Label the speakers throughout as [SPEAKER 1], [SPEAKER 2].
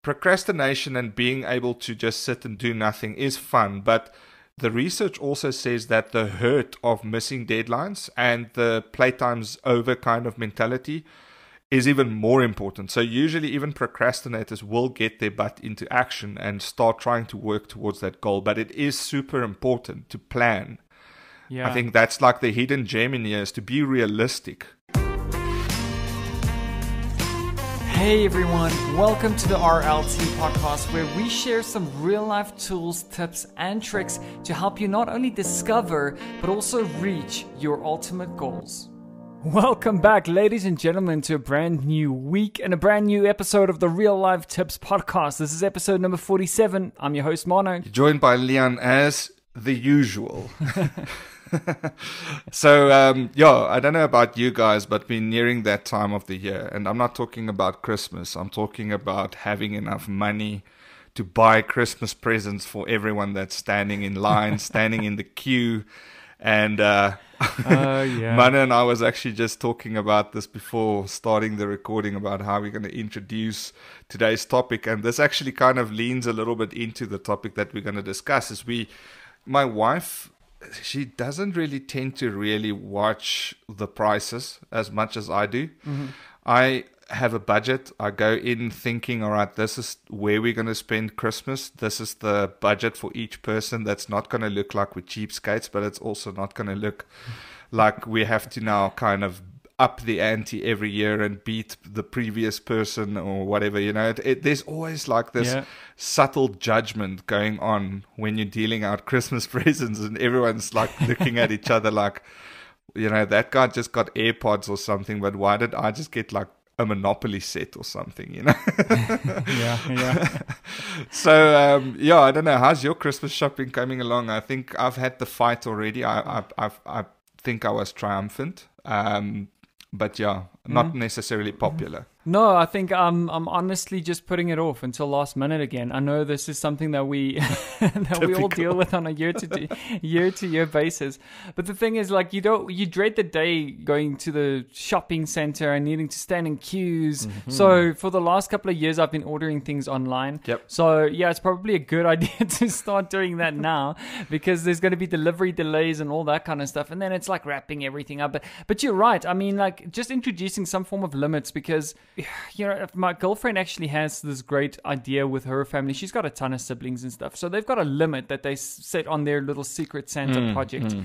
[SPEAKER 1] procrastination and being able to just sit and do nothing is fun, but the research also says that the hurt of missing deadlines and the playtime's over kind of mentality is even more important. So usually even procrastinators will get their butt into action and start trying to work towards that goal. But it is super important to plan.
[SPEAKER 2] Yeah.
[SPEAKER 1] I think that's like the hidden gem in here, is to be realistic.
[SPEAKER 2] Hey everyone, welcome to the RLT podcast, where we share some real life tools, tips, and tricks to help you not only discover, but also reach your ultimate goals. Welcome back, ladies and gentlemen, to a brand new week and a brand new episode of the Real Life Tips podcast. This is episode number 47. I'm your host, Mono.
[SPEAKER 1] You're joined by Leon as the usual. So, I don't know about you guys, but we're nearing that time of the year. And I'm not talking about Christmas. I'm talking about having enough money to buy Christmas presents for everyone that's standing in line, standing in the queue. And Mana and I was actually just talking about this before starting the recording, about how we're going to introduce today's topic. And this actually kind of leans a little bit into the topic that we're going to discuss. My wife, she doesn't really tend to really watch the prices as much as I do. Mm-hmm. I have a budget. I go in thinking, all right, this is where we're going to spend Christmas. This is the budget for each person. That's not going to look like we're cheapskates, but it's also not going to look like we have to now kind of up the ante every year and beat the previous person or whatever, there's always like this subtle judgment going on when you're dealing out Christmas presents, and everyone's like looking at each other like, that guy just got AirPods or something, but why did I just get like a Monopoly set or something,
[SPEAKER 2] Yeah.
[SPEAKER 1] So, I don't know. How's your Christmas shopping coming along? I think I've had the fight already. I think I was triumphant. But not necessarily popular.
[SPEAKER 2] No, I think I'm honestly just putting it off until last minute again. I know this is something that we we all deal with on a year to year basis. But the thing is, like, you dread the day going to the shopping center and needing to stand in queues. Mm-hmm. So for the last couple of years, I've been ordering things online. Yep. So it's probably a good idea to start doing that now, because there's going to be delivery delays and all that kind of stuff. And then it's like wrapping everything up. But you're right. I mean, like, just introducing some form of limits, because my girlfriend actually has this great idea with her family. She's got a ton of siblings and stuff, so they've got a limit that they set on their little secret Santa project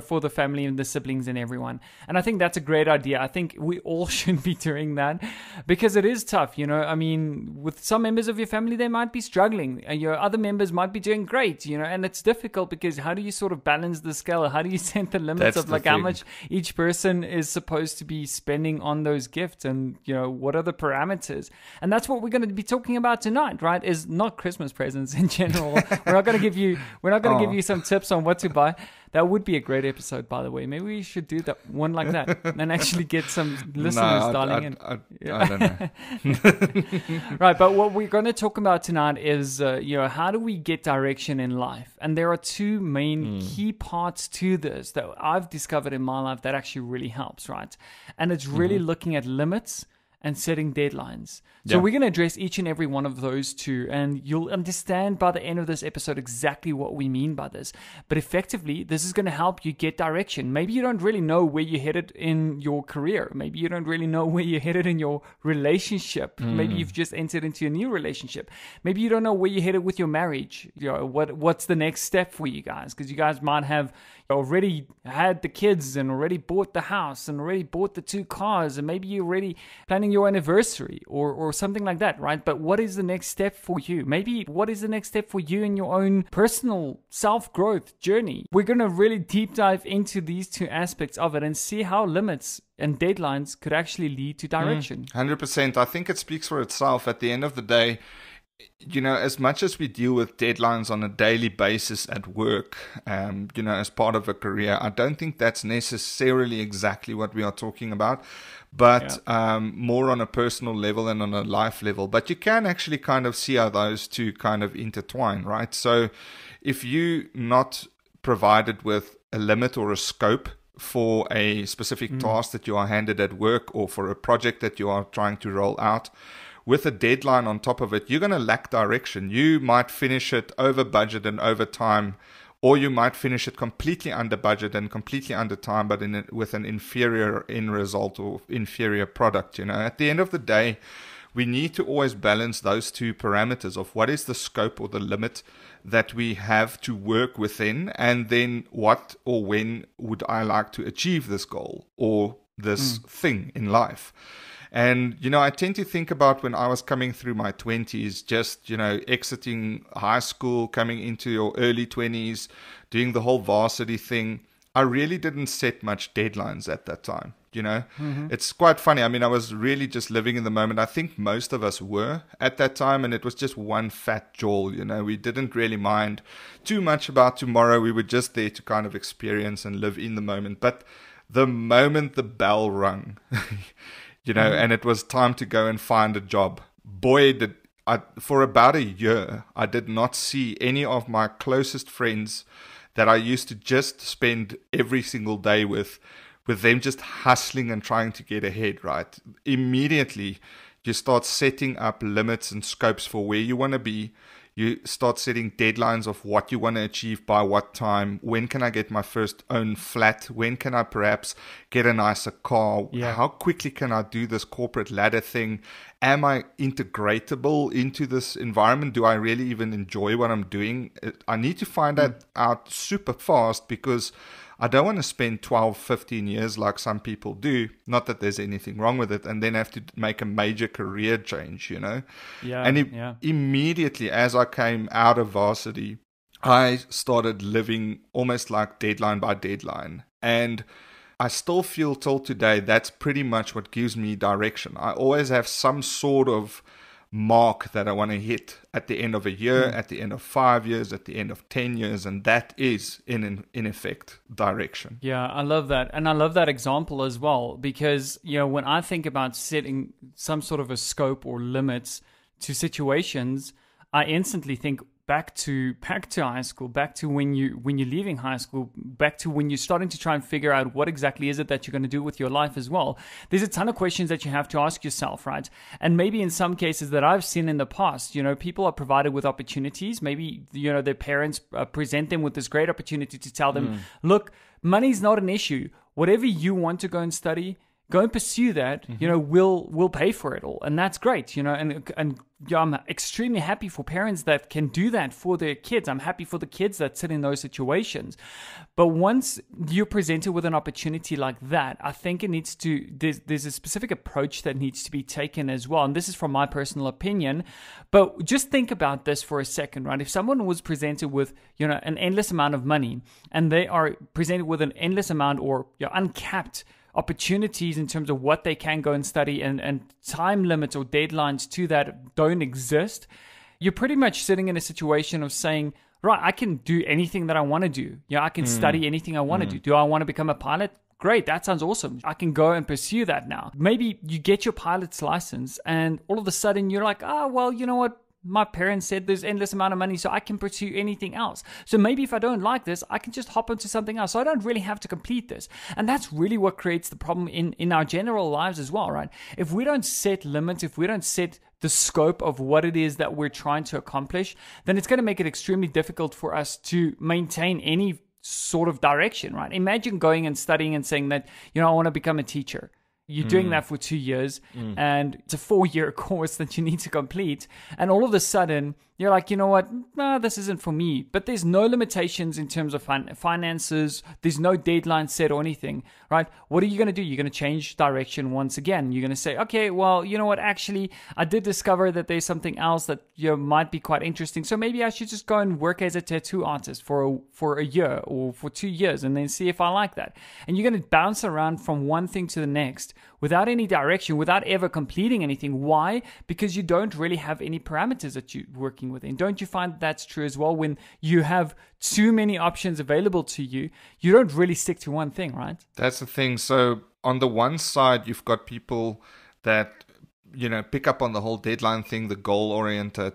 [SPEAKER 2] for the family and the siblings and everyone. And I think that's a great idea. I think we all should be doing that, because it is tough. I mean, with some members of your family, they might be struggling, and your other members might be doing great. And it's difficult, because how do you sort of balance the scale? How do you set the limits of how much each person is supposed to be spending on those gifts, and what are the parameters? And that's what we're going to be talking about tonight, right? Is not Christmas presents in general. We're not going to give you some tips on what to buy. That would be a great episode, by the way. Maybe we should do that one like that and actually get some listeners dialing in.
[SPEAKER 1] I don't know.
[SPEAKER 2] Right, but what we're going to talk about tonight is, how do we get direction in life? And there are two main key parts to this that I've discovered in my life that actually really helps, right? And it's really looking at limits and setting deadlines. So we're going to address each and every one of those two, and you'll understand by the end of this episode exactly what we mean by this. But effectively, this is going to help you get direction. Maybe you don't really know where you're headed in your career. Maybe you don't really know where you're headed in your relationship. Maybe you've just entered into a new relationship. Maybe you don't know where you're headed with your marriage. What's the next step for you guys? Because you guys might have already had the kids and already bought the house and already bought the 2 cars, and maybe you're already planning your anniversary or something like that, right? But what is the next step for you? Maybe what is the next step for you in your own personal self-growth journey? We're going to really deep dive into these two aspects of it and see how limits and deadlines could actually lead to direction.
[SPEAKER 1] 100%. I think it speaks for itself. At the end of the day, as much as we deal with deadlines on a daily basis at work, as part of a career, I don't think that's necessarily exactly what we are talking about, but more on a personal level and on a life level. But you can actually kind of see how those two kind of intertwine, right? So if you're not provided with a limit or a scope for a specific task that you are handed at work, or for a project that you are trying to roll out, with a deadline on top of it, you're going to lack direction. You might finish it over budget and over time, or you might finish it completely under budget and completely under time, but with an inferior end result or inferior product. At the end of the day, we need to always balance those two parameters of what is the scope or the limit that we have to work within, and then what or when would I like to achieve this goal or this thing in life. And, I tend to think about when I was coming through my 20s, just, exiting high school, coming into your early 20s, doing the whole varsity thing. I really didn't set much deadlines at that time. It's quite funny. I mean, I was really just living in the moment. I think most of us were at that time, and it was just one fat jowl. We didn't really mind too much about tomorrow. We were just there to kind of experience and live in the moment. But the moment the bell rung, and it was time to go and find a job, boy, did I, for about a year, I did not see any of my closest friends that I used to just spend every single day with them just hustling and trying to get ahead, right? Immediately, you start setting up limits and scopes for where you want to be. You start setting deadlines of what you want to achieve by what time. When can I get my first own flat? When can I perhaps get a nicer car?
[SPEAKER 2] Yeah.
[SPEAKER 1] How quickly can I do this corporate ladder thing? Am I integratable into this environment? Do I really even enjoy what I'm doing? I need to find that out super fast, because I don't want to spend 12, 15 years like some people do. Not that there's anything wrong with it, and then have to make a major career change,
[SPEAKER 2] Yeah.
[SPEAKER 1] And immediately as I came out of varsity, I started living almost like deadline by deadline. And I still feel till today that's pretty much what gives me direction. I always have some sort of mark that I want to hit at the end of a year, at the end of 5 years, at the end of 10 years, and that is in effect direction.
[SPEAKER 2] Yeah, I love that. And I love that example as well, because when I think about setting some sort of a scope or limits to situations, I instantly think back to high school, back to when you're leaving high school, back to when you're starting to try and figure out what exactly is it that you're going to do with your life as well. There's a ton of questions that you have to ask yourself, right? And maybe in some cases that I've seen in the past, people are provided with opportunities. Maybe, their parents present them with this great opportunity to tell them, look, money's not an issue. Whatever you want to go and study, go and pursue that. We'll pay for it all, and that's great. And I'm extremely happy for parents that can do that for their kids. I'm happy for the kids that sit in those situations. But once you're presented with an opportunity like that, I think there's a specific approach that needs to be taken as well. And this is from my personal opinion. But just think about this for a second, right? If someone was presented with, an endless amount of money, and they are presented with an endless amount or uncapped opportunities in terms of what they can go and study, and time limits or deadlines to that don't exist, you're pretty much sitting in a situation of saying, right, I can do anything that I want to do. I can study anything I want to do. Do I want to become a pilot? Great, that sounds awesome. I can go and pursue that now. Maybe you get your pilot's license and all of a sudden you're like, well, you know what? My parents said there's endless amount of money, so I can pursue anything else. So maybe if I don't like this, I can just hop onto something else. So I don't really have to complete this. And that's really what creates the problem in our general lives as well, right? If we don't set limits, if we don't set the scope of what it is that we're trying to accomplish, then it's going to make it extremely difficult for us to maintain any sort of direction, right? Imagine going and studying and saying that, I want to become a teacher. You're doing that for 2 years, and it's a 4-year course that you need to complete. And all of a sudden, you're like, you know what? No, this isn't for me. But there's no limitations in terms of finances. There's no deadline set or anything, right? What are you going to do? You're going to change direction once again. You're going to say, okay, well, you know what? Actually, I did discover that there's something else that might be quite interesting. So maybe I should just go and work as a tattoo artist for a year or for 2 years, and then see if I like that. And you're going to bounce around from one thing to the next without any direction, without ever completing anything. Why? Because you don't really have any parameters that you're working within. Don't you find that's true as well? When you have too many options available to you, you don't really stick to one thing, right?
[SPEAKER 1] That's the thing. So on the one side, you've got people that pick up on the whole deadline thing, the goal-oriented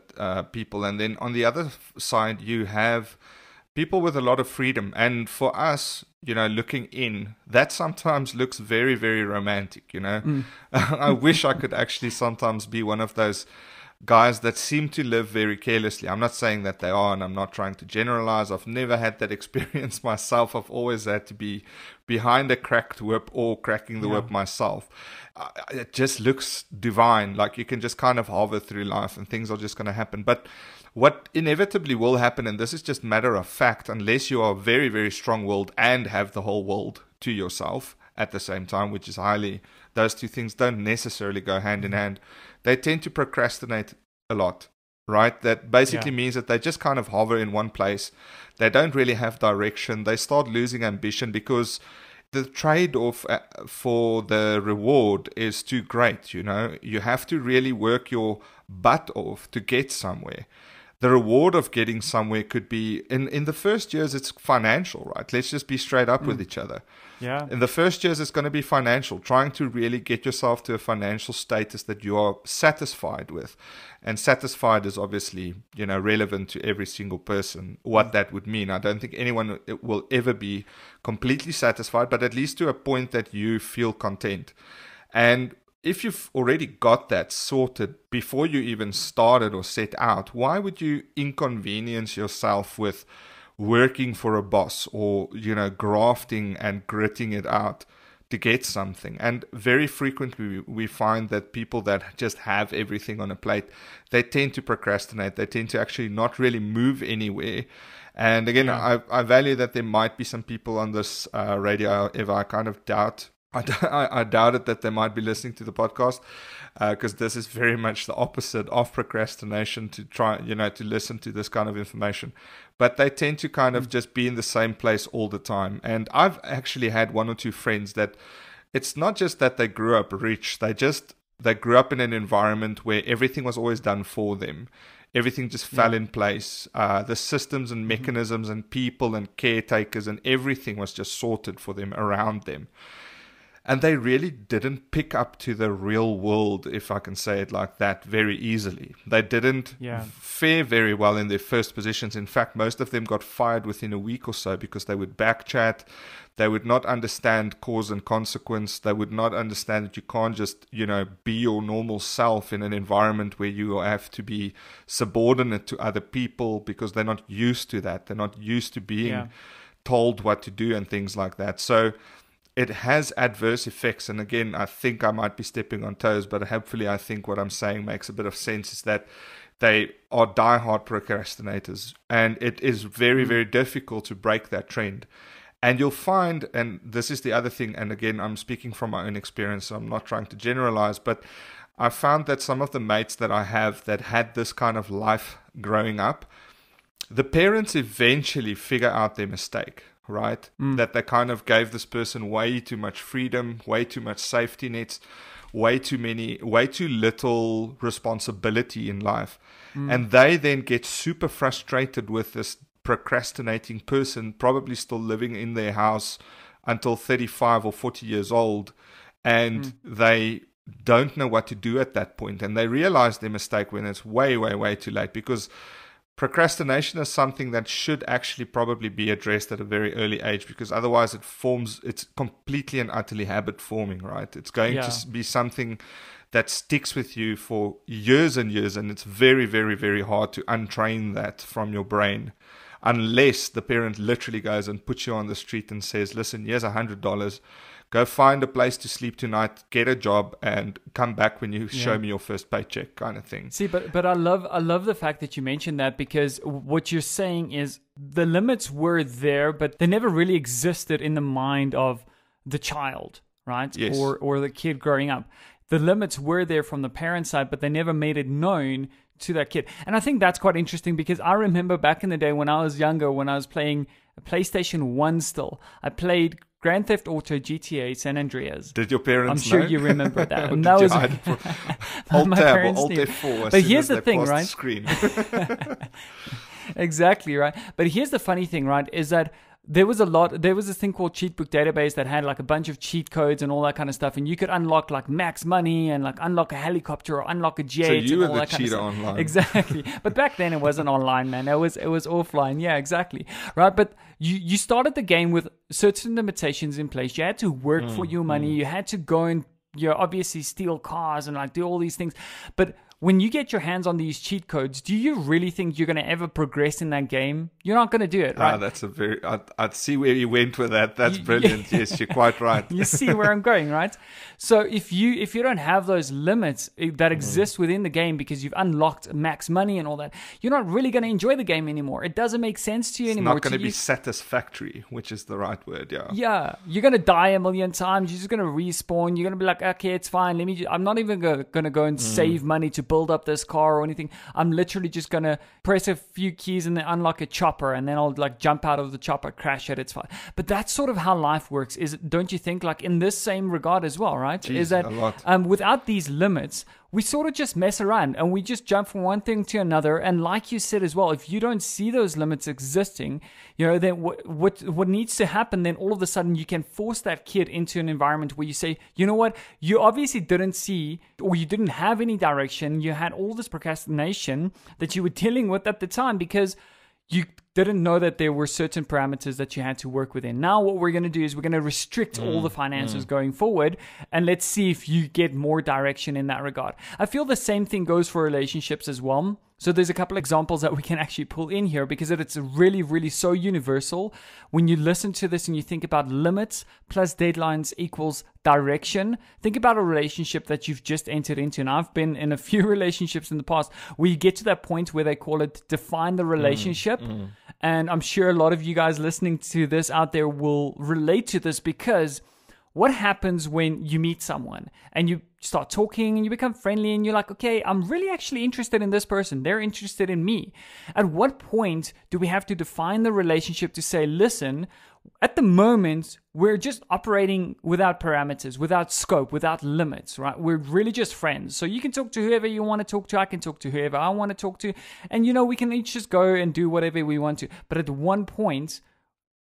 [SPEAKER 1] people. And then on the other side, you have people with a lot of freedom. And for us, looking in, that sometimes looks very, very romantic, I wish I could actually sometimes be one of those guys that seem to live very carelessly. I'm not saying that they are, and I'm not trying to generalize. I've never had that experience myself. I've always had to be behind a cracked whip or cracking the whip myself. It just looks divine. Like you can just kind of hover through life and things are just going to happen. But what inevitably will happen, and this is just matter of fact, unless you are very, very strong-willed and have the whole world to yourself at the same time, which is those two things don't necessarily go hand in hand. They tend to procrastinate a lot, right? That basically means that they just kind of hover in one place. They don't really have direction. They start losing ambition because the trade-off for the reward is too great, You have to really work your butt off to get somewhere. The reward of getting somewhere could be, in the first years, it's financial, right? Let's just be straight up with each other.
[SPEAKER 2] Yeah.
[SPEAKER 1] In the first years, it's going to be financial, trying to really get yourself to a financial status that you are satisfied with. And satisfied is obviously, relevant to every single person, what that would mean. I don't think anyone will ever be completely satisfied, but at least to a point that you feel content. And if you've already got that sorted before you even started or set out, why would you inconvenience yourself with working for a boss or, grafting and gritting it out to get something? And very frequently we find that people that just have everything on a plate, they tend to procrastinate. They tend to actually not really move anywhere. And again, I value that there might be some people on this radio, Eva, I kind of doubt. I doubt it that they might be listening to the podcast because this is very much the opposite of procrastination, to try, to listen to this kind of information. But they tend to kind of just be in the same place all the time. And I've actually had one or two friends that it's not just that they grew up rich. They grew up in an environment where everything was always done for them. Everything just fell in place. The systems and mechanisms and people and caretakers and everything was just sorted for them around them. And they really didn't pick up to the real world, if I can say it like that, very easily. They didn't fare very well in their first positions. In fact, most of them got fired within a week or so because they would backchat. They would not understand cause and consequence. They would not understand that you can't just, be your normal self in an environment where you have to be subordinate to other people because they're not used to that. They're not used to being told what to do and things like that. So it has adverse effects. And again, I think I might be stepping on toes, but hopefully I think what I'm saying makes a bit of sense, is that they are diehard procrastinators. And it is very, very difficult to break that trend. And you'll find, and this is the other thing, and again, I'm speaking from my own experience, so I'm not trying to generalize, but I found that some of the mates that I have that had this kind of life growing up, the parents eventually figure out their mistake. Right? That they kind of gave this person way too much freedom, way too much safety nets, way too little responsibility in life. And they then get super frustrated with this procrastinating person, probably still living in their house until 35 or 40 years old. And they don't know what to do at that point. And they realize their mistake when it's way, way, way too late, because procrastination is something that should actually probably be addressed at a very early age, because otherwise it's completely and utterly habit forming, right? It's going to be something that sticks with you for years and years, and it's very, very, very hard to untrain that from your brain unless the parent literally goes and puts you on the street and says, listen, here's $100. Go find a place to sleep tonight, get a job, and come back when you show me your first paycheck, kind of thing.
[SPEAKER 2] See, but I love the fact that you mentioned that, because what you're saying is the limits were there, but they never really existed in the mind of the child, right?
[SPEAKER 1] Yes.
[SPEAKER 2] Or the kid growing up. The limits were there from the parent side, but they never made it known to that kid. And I think that's quite interesting, because I remember back in the day when I was younger, when I was playing PlayStation 1 still, I played Grand Theft Auto, GTA, San Andreas.
[SPEAKER 1] Did your parents
[SPEAKER 2] I'm sure
[SPEAKER 1] know?
[SPEAKER 2] you remember that.
[SPEAKER 1] And
[SPEAKER 2] that was
[SPEAKER 1] Alt
[SPEAKER 2] my
[SPEAKER 1] tab or
[SPEAKER 2] parents
[SPEAKER 1] Alt
[SPEAKER 2] knew.
[SPEAKER 1] F4 as
[SPEAKER 2] But
[SPEAKER 1] soon
[SPEAKER 2] here's
[SPEAKER 1] as
[SPEAKER 2] the
[SPEAKER 1] they
[SPEAKER 2] thing,
[SPEAKER 1] pass
[SPEAKER 2] right?
[SPEAKER 1] the screen.
[SPEAKER 2] Exactly, right? But here's the funny thing, right? Is that there was this thing called Cheat Book Database that had like a bunch of cheat codes and all that kind of stuff, and you could unlock like max money and like unlock a helicopter or unlock a jet.
[SPEAKER 1] So you were
[SPEAKER 2] and all
[SPEAKER 1] the
[SPEAKER 2] that kind of
[SPEAKER 1] cheater
[SPEAKER 2] stuff.
[SPEAKER 1] online.
[SPEAKER 2] Exactly. But back then it wasn't online, man. It was offline. Yeah, exactly. Right. But you started the game with certain limitations in place. You had to work for your money. You had to go and obviously steal cars and like do all these things. But when you get your hands on these cheat codes, do you really think you're going to ever progress in that game? You're not going to do it, right?
[SPEAKER 1] That's I'd see where you went with that. That's brilliant. Yes, you're quite right.
[SPEAKER 2] You see where I'm going, right? So if you don't have those limits that exist within the game because you've unlocked max money and all that, you're not really going to enjoy the game anymore. It doesn't make sense to you anymore.
[SPEAKER 1] It's not going to be satisfactory, which is the right word, yeah.
[SPEAKER 2] Yeah, you're going to die a million times. You're just going to respawn. You're going to be like, okay, it's fine. I'm not even going to go and save money to build up this car or anything. I'm literally just going to press a few keys and then unlock a chopper, and then I'll like jump out of the chopper, crash it, it's fine. But that's sort of how life works, don't you think? Like in this same regard as well, right?
[SPEAKER 1] Jeez,
[SPEAKER 2] is that without these limits, we sort of just mess around and we just jump from one thing to another. And like you said as well, if you don't see those limits existing, then what needs to happen, then all of a sudden you can force that kid into an environment where you say, you know what, you obviously didn't see, or you didn't have any direction. You had all this procrastination that you were dealing with at the time because you didn't know that there were certain parameters that you had to work within. Now what we're going to do is we're going to restrict all the finances going forward, and let's see if you get more direction in that regard. I feel the same thing goes for relationships as well. So there's a couple examples that we can actually pull in here because it's really, really so universal. When you listen to this and you think about limits plus deadlines equals direction, think about a relationship that you've just entered into. And I've been in a few relationships in the past where you get to that point where they call it define the relationship. And I'm sure a lot of you guys listening to this out there will relate to this, because what happens when you meet someone and you start talking and you become friendly and you're like, okay, I'm really actually interested in this person. They're interested in me. At what point do we have to define the relationship to say, listen, at the moment, we're just operating without parameters, without scope, without limits, right? We're really just friends. So you can talk to whoever you want to talk to. I can talk to whoever I want to talk to. And, we can each just go and do whatever we want to. But at one point,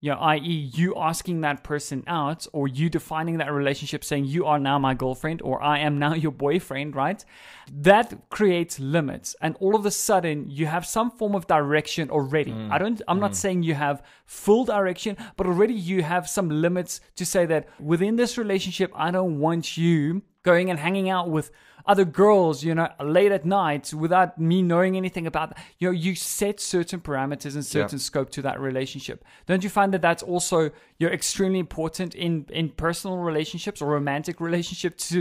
[SPEAKER 2] i.e. you asking that person out, or you defining that relationship saying you are now my girlfriend or I am now your boyfriend, right? That creates limits. And all of a sudden you have some form of direction already. I'm not saying you have full direction, but already you have some limits to say that within this relationship, I don't want you going and hanging out with other girls, late at night without me knowing anything about that. You set certain parameters and certain scope to that relationship. Don't you find that that's also extremely important in personal relationships or romantic relationships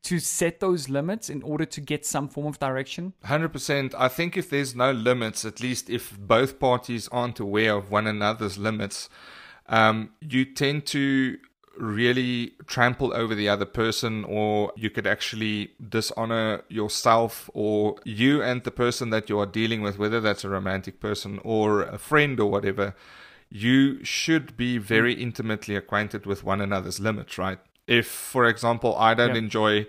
[SPEAKER 2] to set those limits in order to get some form of direction?
[SPEAKER 1] 100%. I think if there's no limits, at least if both parties aren't aware of one another's limits, you tend to really trample over the other person, or you could actually dishonor yourself or you and the person that you are dealing with, whether that's a romantic person or a friend or whatever. You should be very intimately acquainted with one another's limits, right? If, for example, I don't enjoy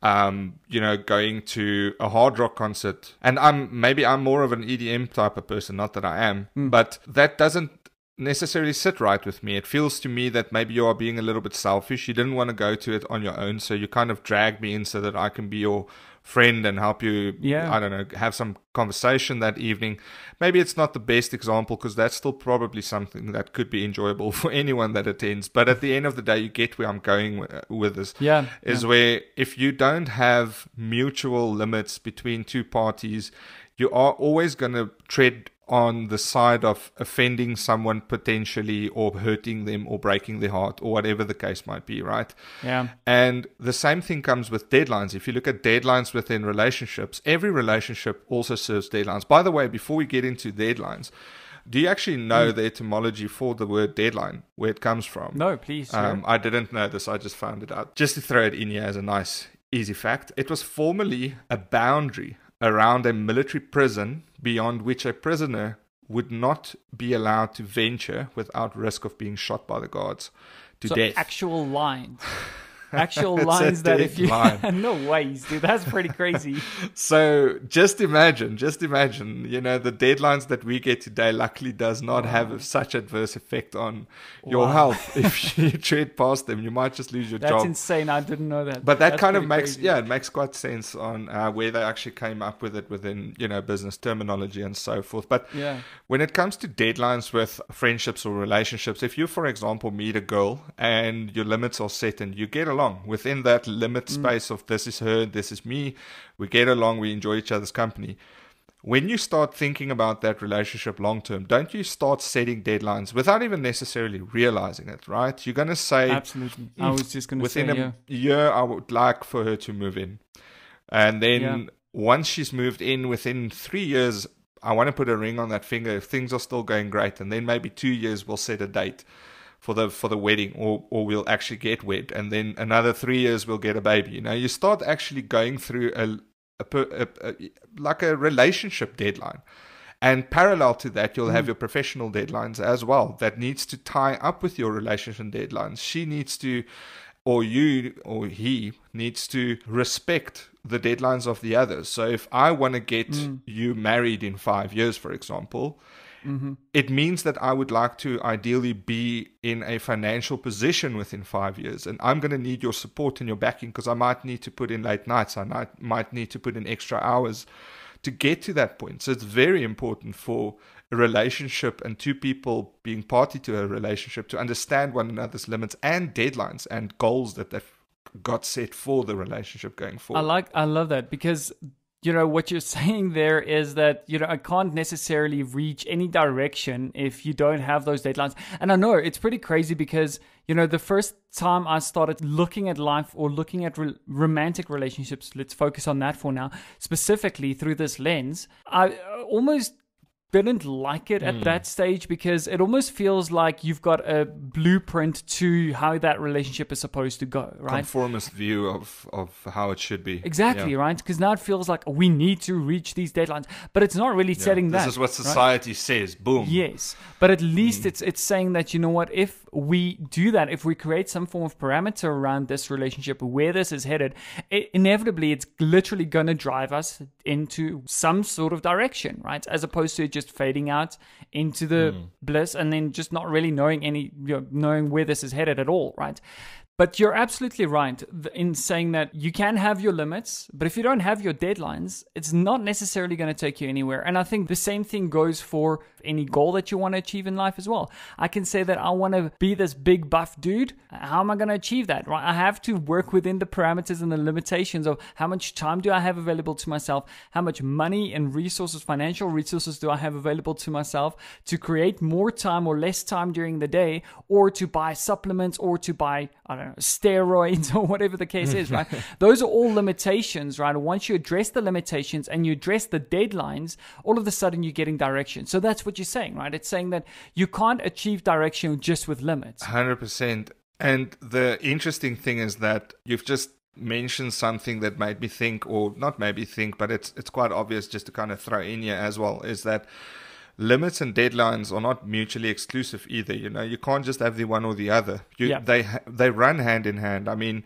[SPEAKER 1] going to a hard rock concert, and I'm more of an EDM type of person, not that I am, but that doesn't necessarily sit right with me. It feels to me that maybe you are being a little bit selfish. You didn't want to go to it on your own, so you kind of drag me in so that I can be your friend and help you, I don't know, have some conversation that evening. Maybe it's not the best example, because that's still probably something that could be enjoyable for anyone that attends. But at the end of the day, you get where I'm going with this. Where if you don't have mutual limits between two parties, you are always going to tread on the side of offending someone potentially, or hurting them, or breaking their heart, or whatever the case might be, right?
[SPEAKER 2] Yeah.
[SPEAKER 1] And the same thing comes with deadlines. If you look at deadlines within relationships, every relationship also serves deadlines. By the way, before we get into deadlines, do you actually know the etymology for the word deadline, where it comes from?
[SPEAKER 2] No, please.
[SPEAKER 1] I didn't know this. I just found it out. Just to throw it in here as a nice, easy fact. It was formerly a boundary around a military prison beyond which a prisoner would not be allowed to venture without risk of being shot by the guards to death.
[SPEAKER 2] Actual lines. actual
[SPEAKER 1] It's a
[SPEAKER 2] lines that if you
[SPEAKER 1] deadline.
[SPEAKER 2] no ways, dude, that's pretty crazy.
[SPEAKER 1] So just imagine, the deadlines that we get today luckily does not have such adverse effect on your
[SPEAKER 2] Wow.
[SPEAKER 1] health. If you tread past them, you might just lose your
[SPEAKER 2] That's
[SPEAKER 1] job.
[SPEAKER 2] insane. I didn't know that.
[SPEAKER 1] But that
[SPEAKER 2] That's
[SPEAKER 1] kind of
[SPEAKER 2] pretty
[SPEAKER 1] makes,
[SPEAKER 2] crazy.
[SPEAKER 1] it makes quite sense on where they actually came up with it within, business terminology and so forth. But
[SPEAKER 2] Yeah.
[SPEAKER 1] when it comes to deadlines with friendships or relationships, if you, for example, meet a girl and your limits are set and you get along within that limit space of this is her, this is me, we get along, we enjoy each other's company. When you start thinking about that relationship long term, don't you start setting deadlines without even necessarily realizing it, right? You're going to say,
[SPEAKER 2] Absolutely. I was just going to say,
[SPEAKER 1] within a year, I would like for her to move in. And then once she's moved in, within 3 years, I want to put a ring on that finger if things are still going great. And then maybe 2 years, we'll set a date for the wedding, or we'll actually get wed. And then another 3 years, we'll get a baby. You start actually going through like a relationship deadline. And parallel to that, you'll have your professional deadlines as well that needs to tie up with your relationship deadlines. She needs to, or you or he needs to respect the deadlines of the others. So if I want to get you married in 5 years, for example, it means that I would like to ideally be in a financial position within 5 years. And I'm going to need your support and your backing, because I might need to put in late nights. I might need to put in extra hours to get to that point. So it's very important for a relationship and two people being party to a relationship to understand one another's limits and deadlines and goals that they've got set for the relationship going forward.
[SPEAKER 2] I love that, because what you're saying there is that, I can't necessarily reach any direction if you don't have those deadlines. And I know it's pretty crazy because, the first time I started looking at life or looking at romantic relationships, let's focus on that for now, specifically through this lens, I almost didn't like it at that stage, because it almost feels like you've got a blueprint to how that relationship is supposed to go, right?
[SPEAKER 1] Conformist view of how it should be.
[SPEAKER 2] Exactly,
[SPEAKER 1] Yeah.
[SPEAKER 2] right? Because now it feels like we need to reach these deadlines, but it's not really setting that.
[SPEAKER 1] This is what society says. Boom.
[SPEAKER 2] Yes, but at least it's saying that, if we do that, if we create some form of parameter around this relationship, where this is headed, inevitably it's literally going to drive us into some sort of direction, right? As opposed to just fading out into the bliss and then just not really knowing where this is headed at all, right? But you're absolutely right in saying that you can have your limits, but if you don't have your deadlines, it's not necessarily going to take you anywhere. And I think the same thing goes for any goal that you want to achieve in life as well. I can say that I want to be this big buff dude. How am I going to achieve that? Right? I have to work within the parameters and the limitations of how much time do I have available to myself, how much money and resources, financial resources do I have available to myself to create more time or less time during the day, or to buy supplements, or to buy, steroids, or whatever the case is, right? Those are all limitations, right? Once you address the limitations and you address the deadlines, all of a sudden you're getting direction. So that's what you're saying, right? It's saying that you can't achieve direction just with limits.
[SPEAKER 1] 100%. And the interesting thing is that you've just mentioned something that made me think, or not made me think, but it's quite obvious just to kind of throw in here as well, is that limits and deadlines are not mutually exclusive either. You can't just have the one or the other. They run hand in hand. I mean,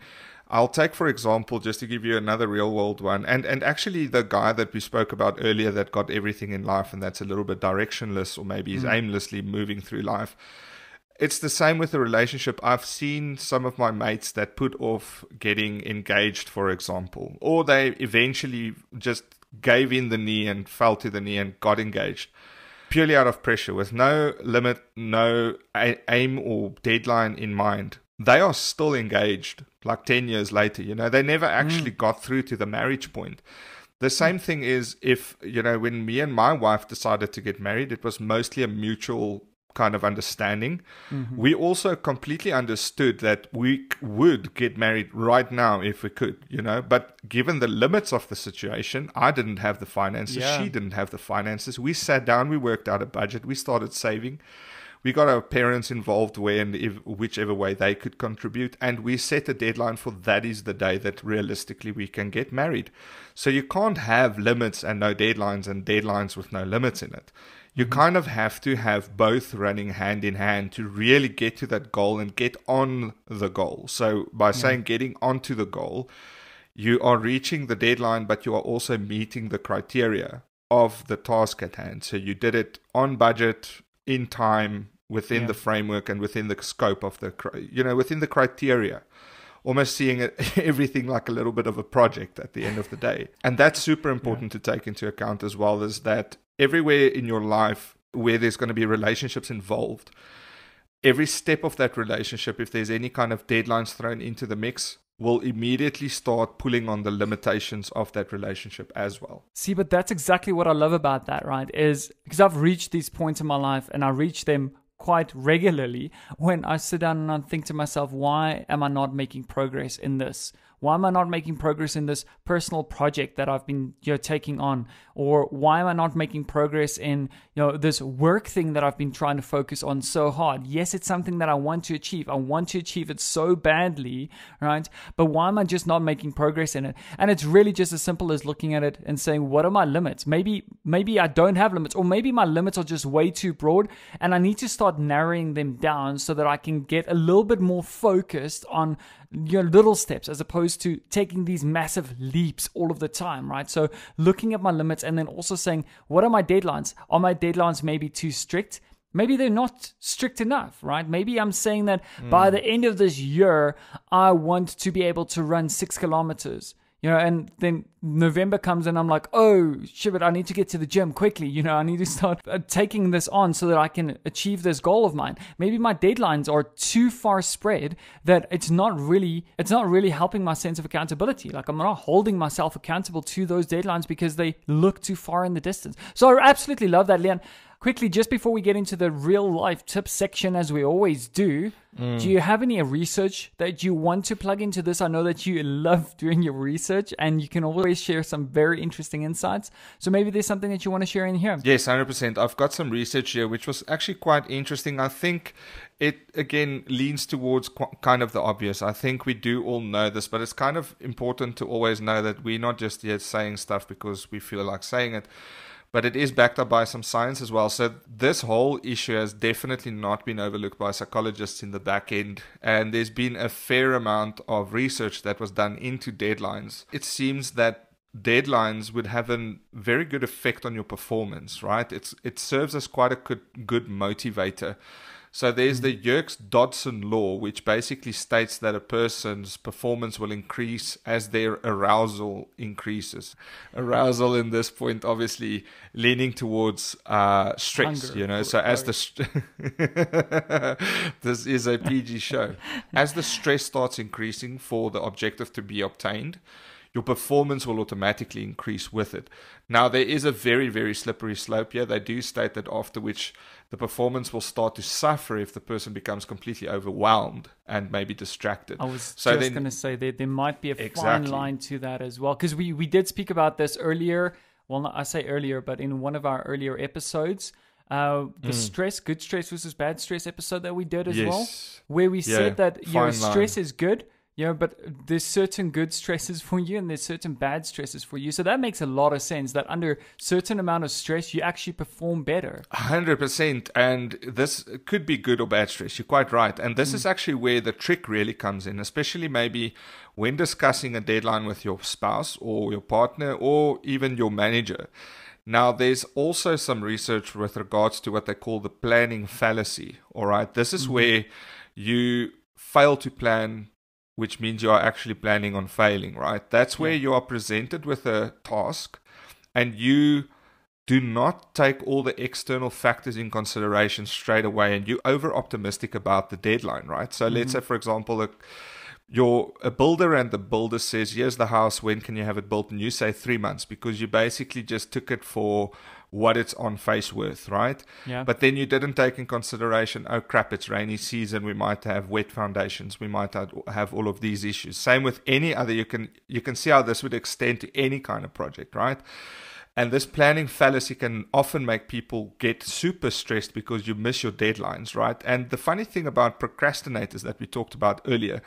[SPEAKER 1] I'll take, for example, just to give you another real world one, and actually the guy that we spoke about earlier that got everything in life and that's a little bit directionless, or maybe is aimlessly moving through life. It's the same with a relationship. I've seen some of my mates that put off getting engaged, for example, or they eventually just gave in the knee and fell to the knee and got engaged, purely out of pressure, with no limit, no aim or deadline in mind. They are still engaged like 10 years later. They never actually got through to the marriage point. The same thing is if, when me and my wife decided to get married, it was mostly a mutual kind of understanding. We also completely understood that we would get married right now if we could, but given the limits of the situation, I didn't have the finances, she didn't have the finances. We sat down, we worked out a budget, we started saving. we got our parents involved whichever way they could contribute, and we set a deadline for that is the day that realistically we can get married. So you can't have limits and no deadlines, and deadlines with no limits in it. You kind of have to have both running hand in hand to really get to that goal and get on the goal. So by saying getting onto the goal, you are reaching the deadline, but you are also meeting the criteria of the task at hand. So you did it on budget, in time, within the framework and within the scope of within the criteria. Almost seeing it, everything like a little bit of a project at the end of the day. And that's super important to take into account as well, is that everywhere in your life where there's going to be relationships involved, every step of that relationship, if there's any kind of deadlines thrown into the mix, will immediately start pulling on the limitations of that relationship as well.
[SPEAKER 2] See, but that's exactly what I love about that, right? Is because I've reached these points in my life, and I reach them quite regularly when I sit down and I think to myself, why am I not making progress in this? Why am I not making progress in this personal project that I've been taking on? Or why am I not making progress in this work thing that I've been trying to focus on so hard? Yes, it's something that I want to achieve. I want to achieve it so badly, right? But why am I just not making progress in it? And it's really just as simple as looking at it and saying, what are my limits? Maybe I don't have limits, or maybe my limits are just way too broad, and I need to start narrowing them down so that I can get a little bit more focused on little steps as opposed to taking these massive leaps all of the time, right? So looking at my limits, and then also saying, what are my deadlines? Are my deadlines maybe too strict? Maybe they're not strict enough, right? Maybe I'm saying that by the end of this year, I want to be able to run 6 kilometers. And then November comes and I'm like, oh, shit, but I need to get to the gym quickly. I need to start taking this on so that I can achieve this goal of mine. Maybe my deadlines are too far spread that it's not really helping my sense of accountability. Like, I'm not holding myself accountable to those deadlines because they look too far in the distance. So I absolutely love that, Leon. Quickly, just before we get into the real life tips section, as we always do, do you have any research that you want to plug into this? I know that you love doing your research and you can always share some very interesting insights. So maybe there's something that you want to share in here.
[SPEAKER 1] Yes, 100%. I've got some research here, which was actually quite interesting. I think it, again, leans towards kind of the obvious. I think we do all know this, but it's kind of important to always know that we're not just yet saying stuff because we feel like saying it. But it is backed up by some science as well. So this whole issue has definitely not been overlooked by psychologists in the back end. And there's been a fair amount of research that was done into deadlines. It seems that deadlines would have a very good effect on your performance, right? It serves as quite a good motivator. So there's the Yerkes-Dodson law, which basically states that a person's performance will increase as their arousal increases. Arousal in this point, obviously, leaning towards stress,
[SPEAKER 2] Hunger,
[SPEAKER 1] So as this is a PG show. As the stress starts increasing for the objective to be obtained, your performance will automatically increase with it. Now, there is a very, very slippery slope here. They do state that after which the performance will start to suffer if the person becomes completely overwhelmed and maybe distracted.
[SPEAKER 2] I was just going to say there might be a fine line to that as well. Because we did speak about this earlier. Well, not, I say earlier, but in one of our earlier episodes, the good stress versus bad stress episode that we did as well, where we said that stress is good. But there's certain good stresses for you and there's certain bad stresses for you. So that makes a lot of sense that under certain amount of stress, you actually perform better.
[SPEAKER 1] 100%. And this could be good or bad stress. You're quite right. And this is actually where the trick really comes in, especially maybe when discussing a deadline with your spouse or your partner or even your manager. Now, there's also some research with regards to what they call the planning fallacy. All right. This is where you fail to plan, which means you are actually planning on failing, right? That's where you are presented with a task and you do not take all the external factors in consideration straight away and you're over-optimistic about the deadline, right? So let's say, for example, you're a builder and the builder says, here's the house, when can you have it built? And you say 3 months because you basically just took it for what it's on face worth, right?
[SPEAKER 2] Yeah.
[SPEAKER 1] But then you didn't take in consideration, oh crap, it's rainy season, we might have wet foundations, we might have all of these issues. Same with any other, you can see how this would extend to any kind of project, right? And this planning fallacy can often make people get super stressed because you miss your deadlines, right? And the funny thing about procrastinators that we talked about earlier,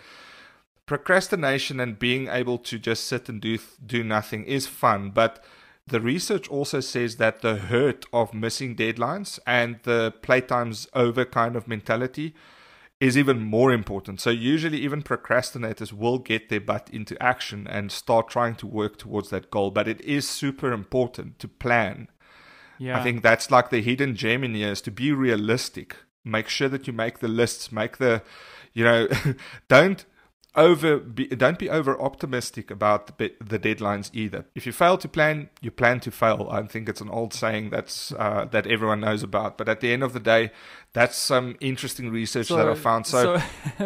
[SPEAKER 1] procrastination and being able to just sit and do nothing is fun, but the research also says that the hurt of missing deadlines and the playtime's over kind of mentality is even more important. So usually even procrastinators will get their butt into action and start trying to work towards that goal. But it is super important to plan.
[SPEAKER 2] Yeah.
[SPEAKER 1] I think that's like the hidden gem in here, is to be realistic. Make sure that you make the lists, make the, don't be over optimistic about the deadlines either. If you fail to plan, you plan to fail. I think it's an old saying that everyone knows about. But at the end of the day, that's some interesting research that I found.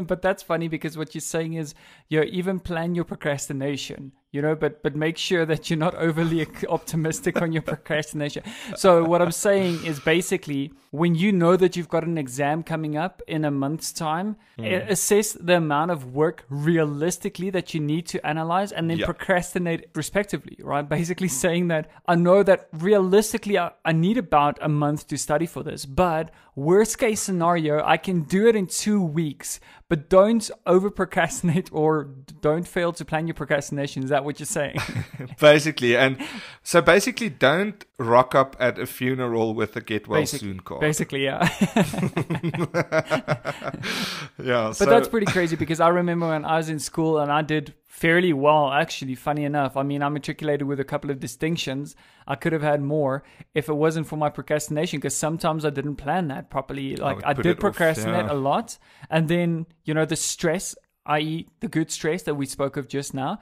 [SPEAKER 2] But that's funny, because what you're saying is, even plan your procrastination, but make sure that you're not overly optimistic on your procrastination. So what I'm saying is, basically, when you know that you've got an exam coming up in a month's time, assess the amount of work realistically that you need to analyze, and then procrastinate respectively, right? Basically saying that I know that realistically I need about a month to study for this, but worst case scenario, I can do it in 2 weeks. But don't over procrastinate, or don't fail to plan your procrastination. Is that what you're saying?
[SPEAKER 1] Basically. And so basically, don't rock up at a funeral with a get well soon card.
[SPEAKER 2] Basically, yeah.
[SPEAKER 1] Yeah.
[SPEAKER 2] But that's pretty crazy, because I remember when I was in school and I did fairly well, actually, funny enough. I mean, I matriculated with a couple of distinctions. I could have had more if it wasn't for my procrastination, because sometimes I didn't plan that properly. Like, I did procrastinate a lot. And then, the stress, i.e. the good stress that we spoke of just now,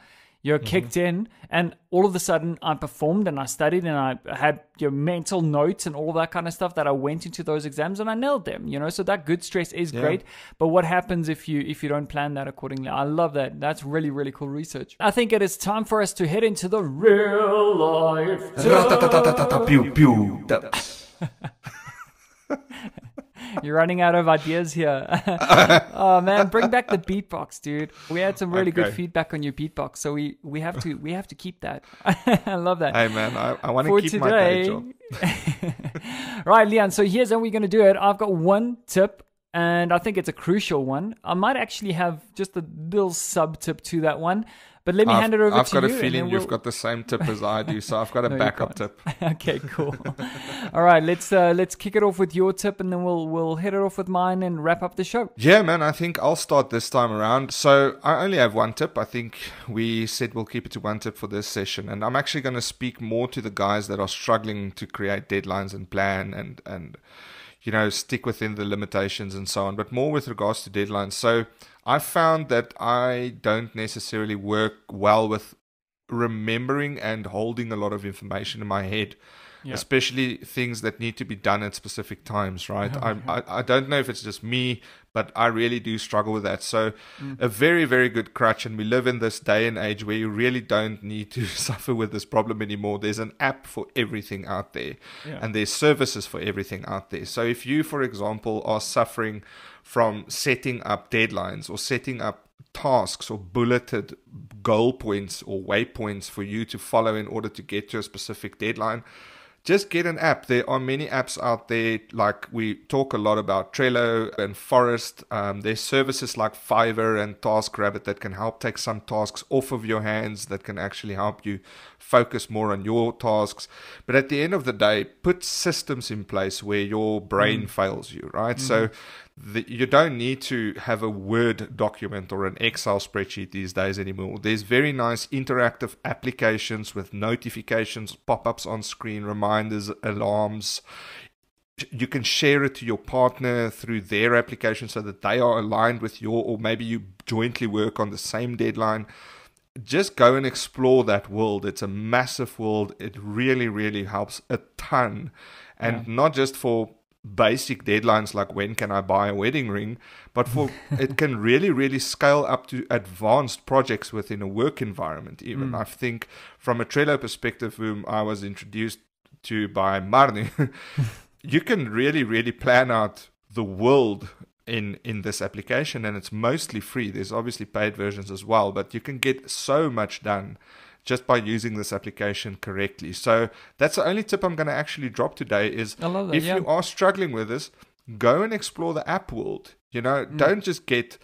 [SPEAKER 2] kicked in, and all of a sudden I performed and I studied and I had your mental notes and all that kind of stuff that I went into those exams and I nailed them, So that good stress is great. But what happens if you don't plan that accordingly? I love that. That's really, really cool research. I think it is time for us to head into the real life. You're running out of ideas here. Oh man, bring back the beatbox, dude. We had some really good feedback on your beatbox, so we have to keep that. I love that.
[SPEAKER 1] Hey man, I want to keep today, my day job.
[SPEAKER 2] Right, Leon. So here's how we're gonna do it. I've got one tip, and I think it's a crucial one. I might actually have just a little sub tip to that one. But let me hand it over to you.
[SPEAKER 1] I've got a feeling you've got the same tip as I do, so I've got a backup tip.
[SPEAKER 2] Okay, cool. All right, let's kick it off with your tip, and then we'll hit it off with mine and wrap up the show.
[SPEAKER 1] Yeah, man, I think I'll start this time around. So I only have one tip. I think we said we'll keep it to one tip for this session, and I'm actually going to speak more to the guys that are struggling to create deadlines and plan and stick within the limitations and so on, but more with regards to deadlines. So I found that I don't necessarily work well with remembering and holding a lot of information in my head, especially things that need to be done at specific times, right? I don't know if it's just me, but I really do struggle with that. So a very, very good crutch, and we live in this day and age where you really don't need to suffer with this problem anymore. There's an app for everything out there, and there's services for everything out there. So if you, for example, are suffering from setting up deadlines or setting up tasks or bulleted goal points or waypoints for you to follow in order to get to a specific deadline, just get an app. There are many apps out there, like we talk a lot about Trello and Forest. There's services like Fiverr and TaskRabbit that can help take some tasks off of your hands, that can actually help you focus more on your tasks. But at the end of the day, put systems in place where your brain fails you, right? So you don't need to have a Word document or an Excel spreadsheet these days anymore. There's very nice interactive applications with notifications, pop-ups on screen, reminders, alarms. You can share it to your partner through their application so that they are aligned with or maybe you jointly work on the same deadline. Just go and explore that world. It's a massive world. It really, really helps a ton. And not just for basic deadlines like when can I buy a wedding ring, but for it can really, really scale up to advanced projects within a work environment even. I think from a Trello perspective, whom I was introduced to by Marnie, you can really, really plan out the world in this application, and it's mostly free. There's obviously paid versions as well, but you can get so much done just by using this application correctly. So that's the only tip I'm going to actually drop today is
[SPEAKER 2] I love that,
[SPEAKER 1] if
[SPEAKER 2] yeah.
[SPEAKER 1] you are struggling with this, go and explore the app world. You know, don't just get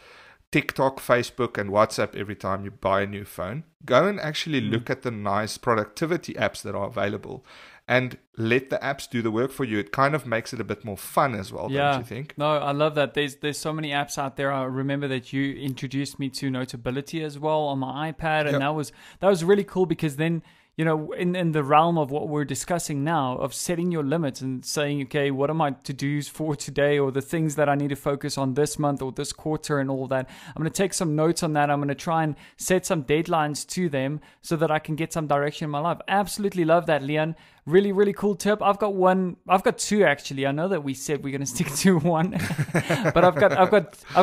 [SPEAKER 1] TikTok, Facebook, and WhatsApp every time you buy a new phone. Go and actually look at the nice productivity apps that are available and let the apps do the work for you. It kind of makes it a bit more fun as well, don't you think?
[SPEAKER 2] No, I love that. There's so many apps out there. I remember that you introduced me to Notability as well on my iPad, and that was really cool because then, you know, in the realm of what we're discussing now, of setting your limits and saying, okay, what are my to-dos for today, or the things that I need to focus on this month or this quarter and all that. I'm going to take some notes on that. I'm going to try and set some deadlines to them so that I can get some direction in my life. Absolutely love that, Leon. Really, really cool tip. I've got two actually. I know that we said we're going to stick to one, but I've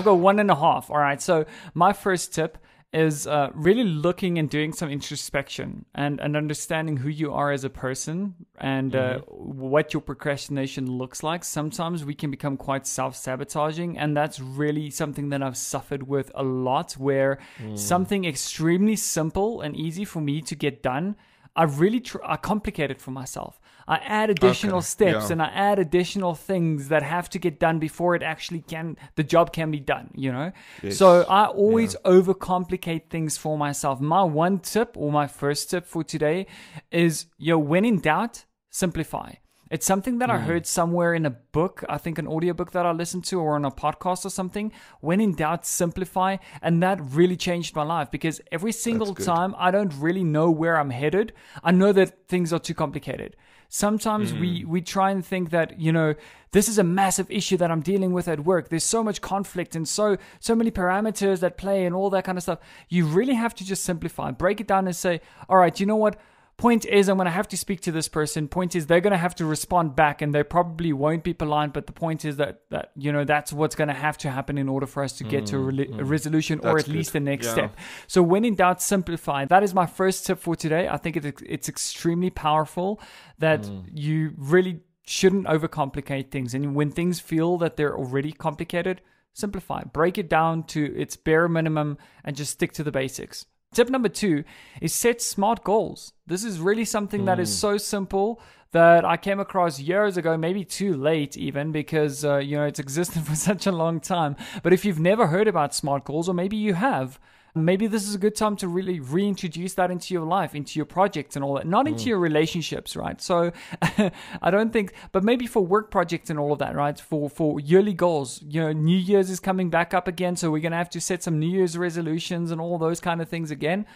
[SPEAKER 2] got one and a half. All right. So my first tip is really looking and doing some introspection and understanding who you are as a person and what your procrastination looks like. Sometimes we can become quite self-sabotaging, and that's really something that I've suffered with a lot, where something extremely simple and easy for me to get done, I really I complicate it for myself. I add additional steps and I add additional things that have to get done before it actually the job can be done, you know? Yes. So I always overcomplicate things for myself. My one tip, or my first tip for today, is, when in doubt, simplify. It's something that I heard somewhere in a book, I think an audiobook that I listened to, or on a podcast or something. When in doubt, simplify. And that really changed my life, because every single time I don't really know where I'm headed, I know that things are too complicated. Sometimes we try and think that, this is a massive issue that I'm dealing with at work. There's so much conflict and so many parameters that play and all that kind of stuff. You really have to just simplify, break it down and say, all right, you know what? Point is, I'm going to have to speak to this person. Point is, they're going to have to respond back, and they probably won't be polite. But the point is that that's what's going to happen in order for us to get to a resolution, or at least the next step. So when in doubt, simplify. That is my first tip for today. I think it's extremely powerful that you really shouldn't overcomplicate things. And when things feel that they're already complicated, simplify. Break it down to its bare minimum and just stick to the basics. Tip number 2 is set SMART goals. This is really something that is so simple that I came across years ago, maybe too late even, because it's existed for such a long time. But if you've never heard about SMART goals, or maybe you have, maybe this is a good time to really reintroduce that into your life, into your projects and all that, not into your relationships, right? So I don't think, but maybe for work projects and all of that, right? For yearly goals, New Year's is coming back up again. So we're going to have to set some New Year's resolutions and all those kind of things again.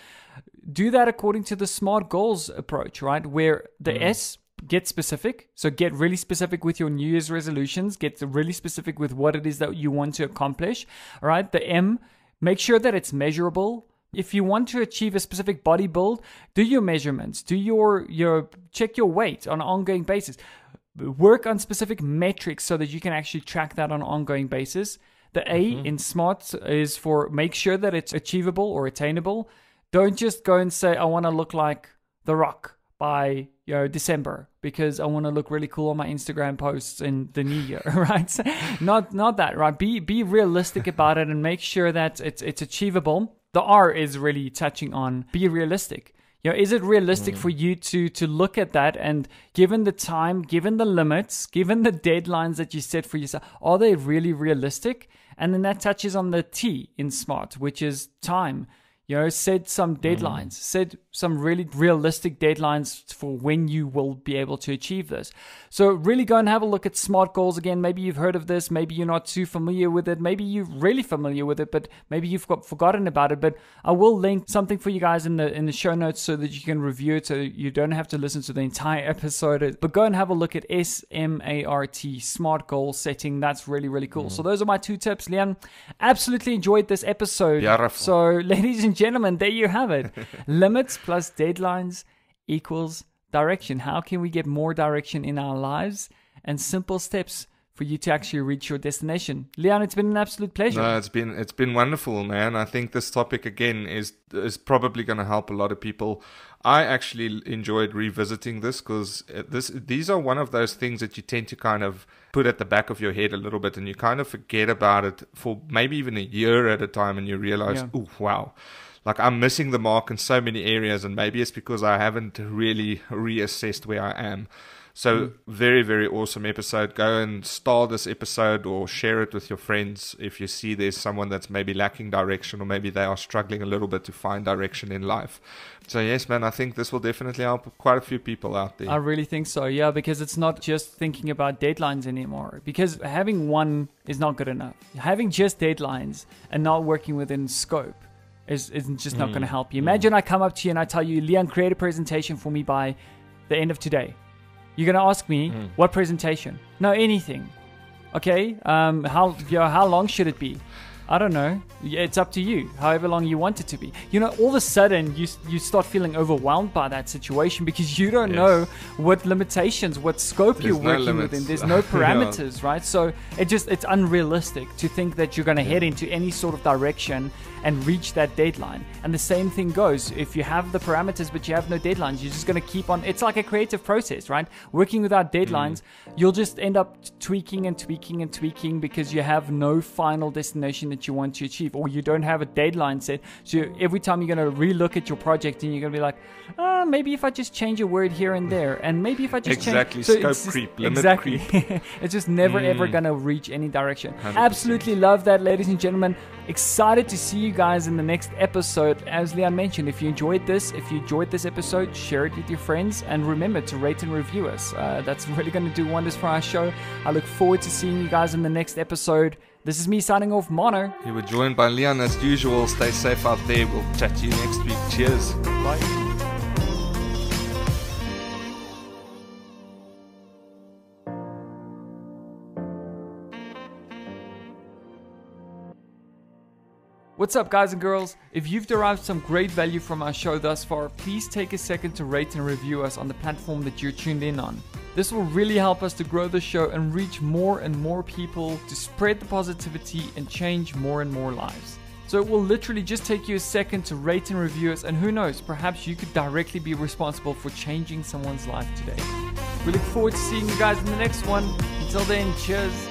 [SPEAKER 2] Do that according to the SMART goals approach, right? Where the S, get specific. So get really specific with your New Year's resolutions. Get really specific with what it is that you want to accomplish. All right. The M, make sure that it's measurable. If you want to achieve a specific body build, do your measurements, do your check your weight on an ongoing basis. Work on specific metrics so that you can actually track that on an ongoing basis. The A in SMART is for make sure that it's achievable or attainable. Don't just go and say, I want to look like The Rock by December because I want to look really cool on my Instagram posts in the new year, right? Not that, right? Be realistic about it and make sure that it's achievable. The R is really touching on be realistic. Is it realistic for you to look at that, and given the time, given the limits, given the deadlines that you set for yourself, are they really realistic? And then that touches on the T in SMART, which is time. Set some deadlines, set some really realistic deadlines for when you will be able to achieve this. So really go and have a look at SMART goals again. Maybe you've heard of this. Maybe you're not too familiar with it. Maybe you're really familiar with it, but maybe you've forgotten about it. But I will link something for you guys in the show notes so that you can review it, so you don't have to listen to the entire episode. But go and have a look at SMART, SMART goal setting. That's really, really cool. So those are my 2 tips, Leon. Absolutely enjoyed this episode.
[SPEAKER 1] Beautiful.
[SPEAKER 2] So ladies and gentlemen, there you have it. Limits plus deadlines equals direction. How can we get more direction in our lives, and simple steps for you to actually reach your destination? Leon, it's been an absolute pleasure.
[SPEAKER 1] No, it's been wonderful, man. I think this topic again is probably going to help a lot of people. I actually enjoyed revisiting this because these are one of those things that you tend to kind of put at the back of your head a little bit, and you kind of forget about it for maybe even a year at a time, and you realize, oh wow. like I'm missing the mark in so many areas, and maybe it's because I haven't really reassessed where I am. So very, very awesome episode. Go and star this episode or share it with your friends if you see there's someone that's maybe lacking direction, or maybe they are struggling a little bit to find direction in life. So yes, man, I think this will definitely help quite a few people out there.
[SPEAKER 2] I really think so, yeah, because it's not just thinking about deadlines anymore. Because having one is not good enough. Having just deadlines and not working within scope isn't just not going to help you. Imagine I come up to you and I tell you, Leon, create a presentation for me by the end of today. You're going to ask me, what presentation? No, anything. Okay, how long should it be? I don't know. It's up to you, however long you want it to be. All of a sudden, you start feeling overwhelmed by that situation because you don't know what limitations, what scope you're working within. There's no parameters, right? So it's unrealistic to think that you're going to head into any sort of direction and reach that deadline. And the same thing goes. If you have the parameters but you have no deadlines, you're just going to keep on. It's like a creative process, right? Working without deadlines, you'll just end up tweaking and tweaking and tweaking because you have no final destination that you want to achieve, or you don't have a deadline set. So every time you're going to relook at your project and you're going to be like, maybe if I just change a word here and there, and maybe if I just
[SPEAKER 1] change...
[SPEAKER 2] So
[SPEAKER 1] scope creep, limit creep.
[SPEAKER 2] It's just never ever going to reach any direction. 100%. Absolutely love that, ladies and gentlemen. Excited to see you guys in the next episode. As Leon mentioned, if you enjoyed this episode, share it with your friends, and remember to rate and review us. That's really going to do wonders for our show. I look forward to seeing you guys in the next episode. This is me signing off, Mono.
[SPEAKER 1] You were joined by Leon as usual. Stay safe out there. We'll chat to you next week. Cheers.
[SPEAKER 2] Bye. What's up, guys and girls? If you've derived some great value from our show thus far, please take a second to rate and review us on the platform that you're tuned in on. This will really help us to grow the show and reach more and more people, to spread the positivity and change more and more lives. So it will literally just take you a second to rate and review us, and who knows, perhaps you could directly be responsible for changing someone's life today. We look forward to seeing you guys in the next one. Until then, cheers.